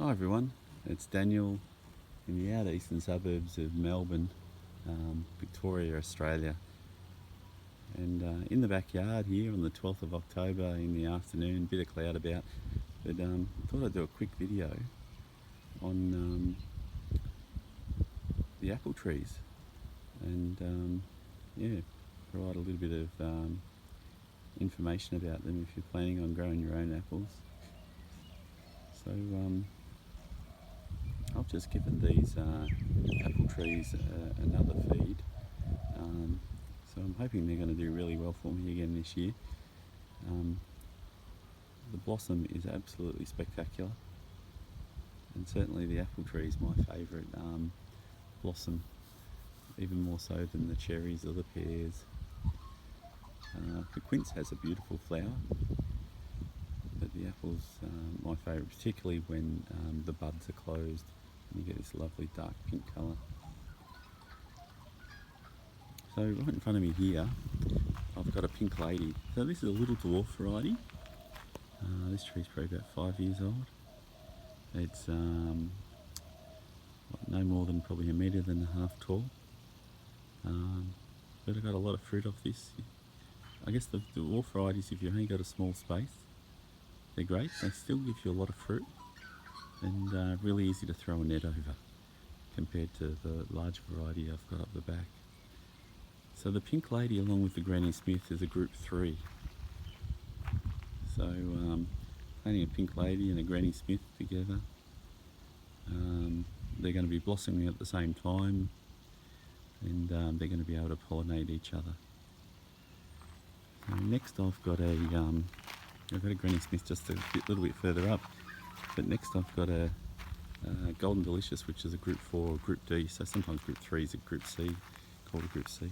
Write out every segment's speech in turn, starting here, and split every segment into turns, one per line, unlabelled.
Hi everyone, it's Daniel in the outer eastern suburbs of Melbourne, Victoria, Australia. And in the backyard here on the 12th of October in the afternoon, bit of cloud about, but thought I'd do a quick video on the apple trees and yeah, provide a little bit of information about them if you're planning on growing your own apples. So I've just given these apple trees another feed, so I'm hoping they're going to do really well for me again this year. The blossom is absolutely spectacular, and certainly the apple tree is my favourite blossom, even more so than the cherries or the pears. The quince has a beautiful flower, but the apple's my favourite, particularly when the buds are closed and you get this lovely dark pink colour. So right in front of me here, I've got a pink lady. So this is a little dwarf variety. This tree's probably about 5 years old. It's no more than probably 1.5 meters tall. But I got a lot of fruit off this. I guess the dwarf varieties, if you've only got a small space, they're great. They still give you a lot of fruit and really easy to throw a net over compared to the large variety I've got up the back. So the pink lady along with the Granny Smith is a group 3. So planting a pink lady and a Granny Smith together. They're going to be blossoming at the same time, and they're going to be able to pollinate each other. So next I've got a Granny Smith just a little bit further up, but next I've got a Golden Delicious, which is a group 4 or group D, so sometimes group 3 is a group C, called a group C.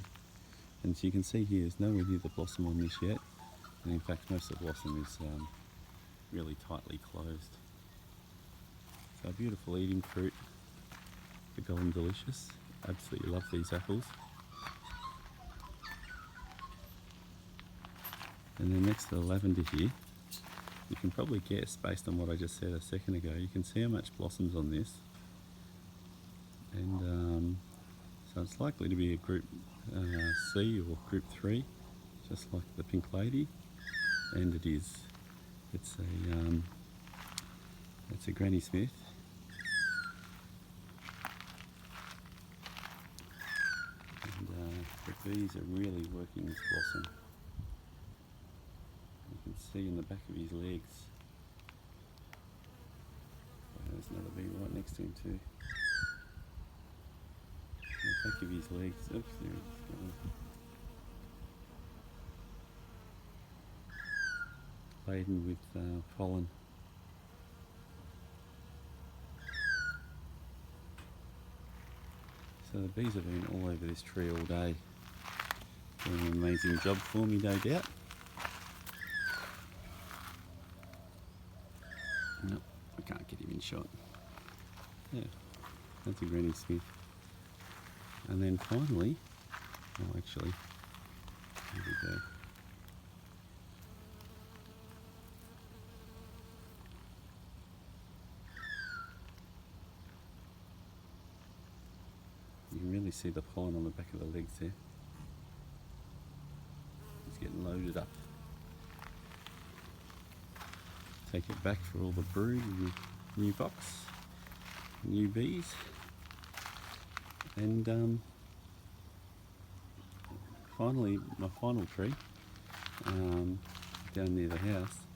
And so you can see here there's nowhere near the blossom on this yet, and in fact most of the blossom is really tightly closed. So a beautiful eating fruit, the Golden Delicious. Absolutely love these apples. And then next to the lavender here, you can probably guess based on what I just said a second ago, you can see how much blossoms on this. And so it's likely to be a group C or group 3, just like the pink lady, and it is. It's a Granny Smith. And the bees are really working this blossom. You can see in the back of his legs. There's another bee right next to him too. The back of his legs. Oops, there it is. Laden with pollen. So the bees have been all over this tree all day, doing an amazing job for me, no doubt. No, I can't get him in shot. Yeah, that's a Granny Smith. And then finally, oh actually, here we go. You can really see the pollen on the back of the legs there. It's getting loaded up. Take it back for all the brood in the new box, new bees. And finally, my final tree, down near the house,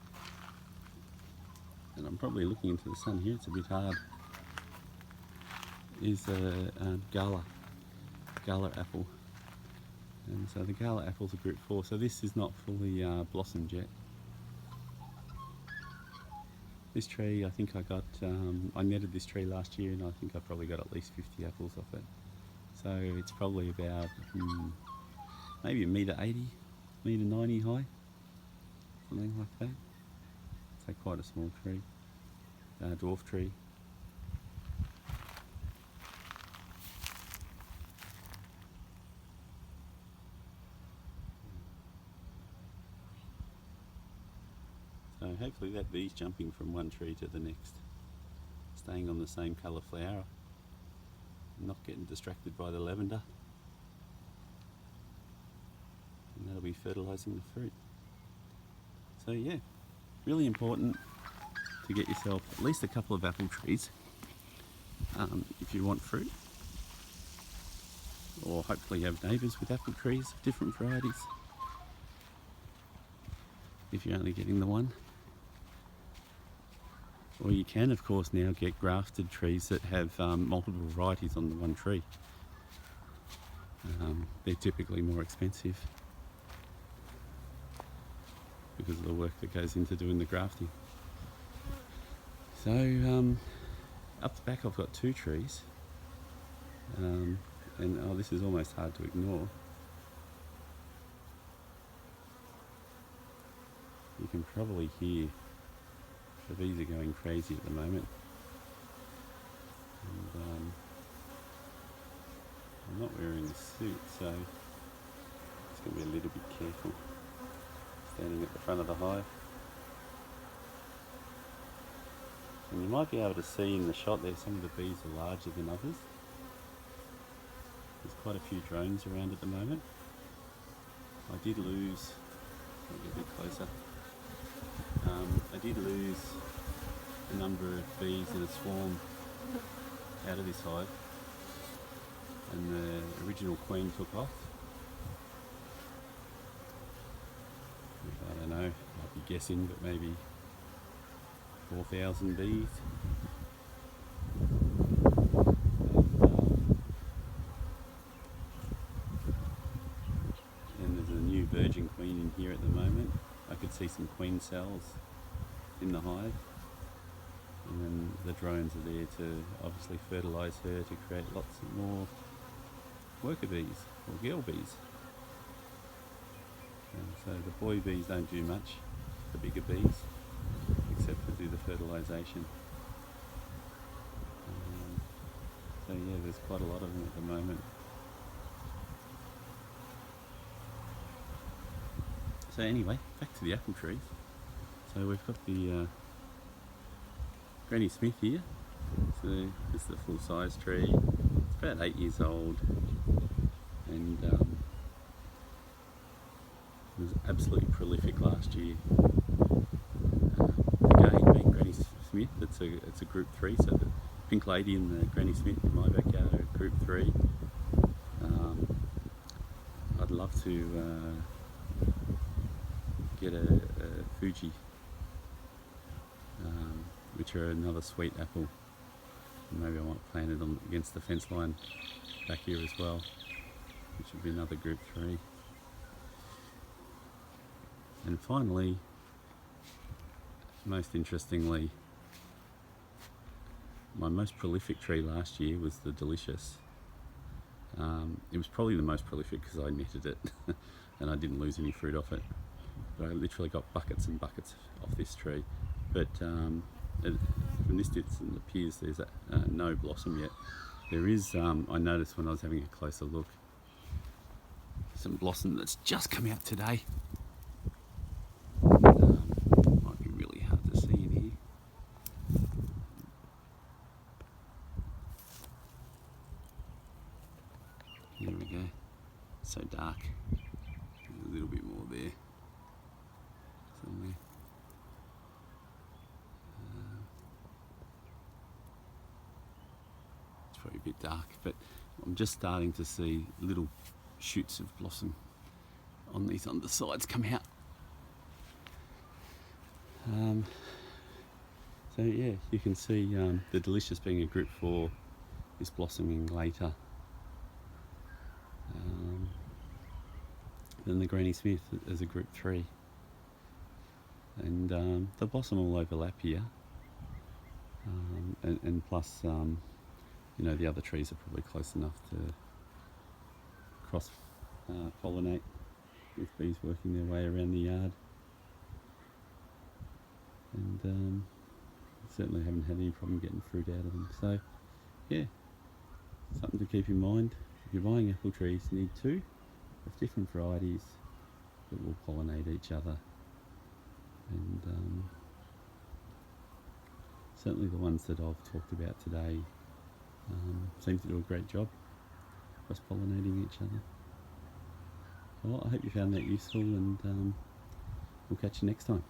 and I'm probably looking into the sun here, it's a bit hard, is a Gala apple. And so the Gala apple's a group 4, so this is not fully blossomed yet. This tree, I think I got, I netted this tree last year and I think I probably got at least 50 apples off it. So it's probably about maybe 1.80 metre, 1.90 high, something like that. So quite a small tree, dwarf tree. So hopefully that bee's jumping from one tree to the next. staying on the same colour flower, not getting distracted by the lavender, and that'll be fertilising the fruit. So yeah, really important to get yourself at least a couple of apple trees if you want fruit, or hopefully have neighbours with apple trees of different varieties if you're only getting the one. Or you can of course now get grafted trees that have multiple varieties on the one tree. They're typically more expensive because of the work that goes into doing the grafting. So up the back I've got 2 trees, and oh, this is almost hard to ignore. You can probably hear the bees are going crazy at the moment, and I'm not wearing a suit, so it's going to be a little bit careful standing at the front of the hive. And you might be able to see in the shot there some of the bees are larger than others. There's quite a few drones around at the moment. I did lose, I'll get a bit closer, I did lose a number of bees in a swarm out of this hive, and the original queen took off. I don't know, I'd be guessing, but maybe 4,000 bees. And there's a new virgin queen in here at the moment. I could see some queen cells in the hive, and then the drones are there to obviously fertilise her to create lots of more worker bees or girl bees. And so the boy bees don't do much, the bigger bees, except to do the fertilisation. So yeah, there's quite a lot of them at the moment. So anyway, back to the apple trees. So we've got the Granny Smith here. So this is the full size tree. It's about 8 years old, and it was absolutely prolific last year. Again, being Granny Smith, it's a group 3, so the Pink Lady and the Granny Smith in my backyard are group 3. I'd love to get a Fuji, which are another sweet apple. Maybe I might plant it on against the fence line back here as well, which would be another group 3. And finally, most interestingly, my most prolific tree last year was the Delicious. It was probably the most prolific because I netted it and I didn't lose any fruit off it. But I literally got buckets and buckets off this tree. But from this distance it appears there's no blossom yet. There is, I noticed when I was having a closer look, some blossom that's just come out today. Might be really hard to see in here. Here we go. It's so dark. There's a little bit more there somewhere. It's probably a bit dark, but I'm just starting to see little shoots of blossom on these undersides come out. So yeah, you can see the Delicious, being a group 4, is blossoming later than the Granny Smith as a group 3. And the blossom will overlap here, and plus you know, the other trees are probably close enough to cross pollinate with bees working their way around the yard. And certainly haven't had any problem getting fruit out of them. So yeah, something to keep in mind. If you're buying apple trees, you need 2 of different varieties that will pollinate each other. And certainly the ones that I've talked about today seem to do a great job cross-pollinating each other. Well, I hope you found that useful, and we'll catch you next time.